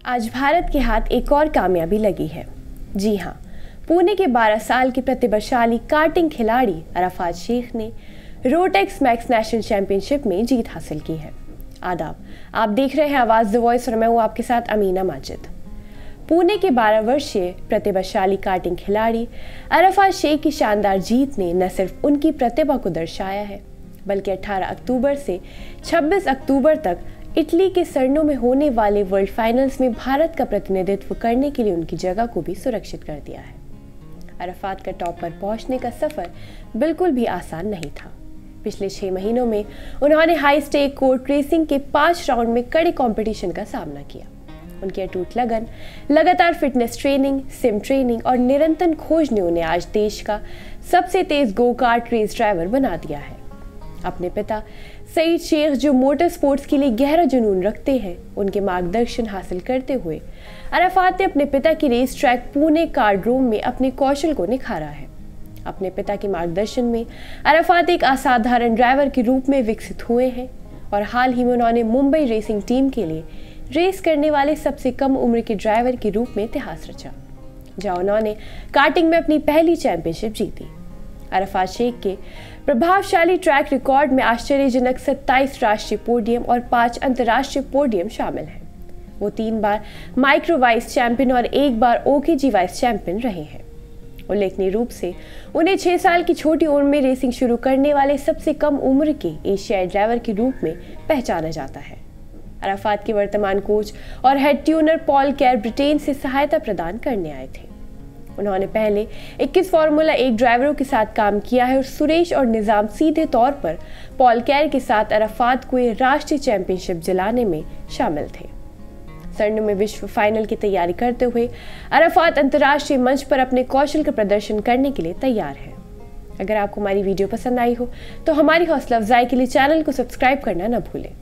आज भारत के हाथ एक और कामयाबी लगी है। जी हाँ, पुणे के 12 साल के प्रतिभाशाली कार्टिंग खिलाड़ी अराफात शेख ने रोटेक्स मैक्स नेशनल चैंपियनशिप में जीत हासिल की है। आदाब, आप देख रहे हैं आवाज़ द वॉइस और मैं हूँ आपके साथ अमीना माजिद। पुणे के 12 वर्षीय प्रतिभाशाली कार्टिंग खिलाड़ी अराफात शेख की शानदार जीत ने न सिर्फ उनकी प्रतिभा को दर्शाया है, बल्कि 18 अक्टूबर से 26 अक्टूबर तक इटली के सरनो में होने वाले वर्ल्ड फाइनल्स में भारत का प्रतिनिधित्व करने के लिए उनकी जगह को भी सुरक्षित कर दिया है। अराफात का टॉप पर पहुंचने का सफर बिल्कुल भी आसान नहीं था। पिछले 6 महीनों में उन्होंने हाई स्टेक कोर्ट रेसिंग के 5 राउंड में कड़े कंपटीशन का सामना किया। उनकी अटूट लगन, लगातार फिटनेस ट्रेनिंग, सिम ट्रेनिंग और निरंतर खोज ने उन्हें आज देश का सबसे तेज गो कार्ट रेस ड्राइवर बना दिया है। अपने पिता सईद शेख, जो मोटर स्पोर्ट्स के लिए गहरा जुनून रखते हैं, उनके मार्गदर्शन हासिल करते हुए अराफात ने अपने पिता की रेस ट्रैक पुणे कार्डरोम में अपने कौशल को निखारा है। अपने पिता के मार्गदर्शन में अराफात एक असाधारण ड्राइवर के रूप में विकसित हुए हैं और हाल ही में उन्होंने मुंबई रेसिंग टीम के लिए रेस करने वाले सबसे कम उम्र के ड्राइवर के रूप में इतिहास रचा, जहां उन्होंने कार्टिंग में अपनी पहली चैंपियनशिप जीती। अराफात शेख के प्रभावशाली ट्रैक रिकॉर्ड में आश्चर्यजनक 27 राष्ट्रीय पोडियम और 5 अंतर्राष्ट्रीय पोडियम शामिल हैं। वो 3 बार माइक्रो वाइस चैंपियन और 1 बार ओकेजी वाइस चैंपियन रहे हैं। उल्लेखनीय रूप से उन्हें 6 साल की छोटी उम्र में रेसिंग शुरू करने वाले सबसे कम उम्र के एशियाई ड्राइवर के रूप में पहचाना जाता है। अराफात के वर्तमान कोच और head tuner Paul care Britain से सहायता प्रदान करने आए थे। उन्होंने पहले 21 फार्मूला 1 ड्राइवरों के साथ काम किया है और सुरेश और निजाम सीधे तौर पर पॉल केयर के साथ अराफात को ये राष्ट्रीय चैंपियनशिप दिलाने में शामिल थे। सरनो में विश्व फाइनल की तैयारी करते हुए अराफात अंतर्राष्ट्रीय मंच पर अपने कौशल का प्रदर्शन करने के लिए तैयार है। अगर आपको हमारी वीडियो पसंद आई हो तो हमारी हौसला अफजाई के लिए चैनल को सब्सक्राइब करना न भूलें।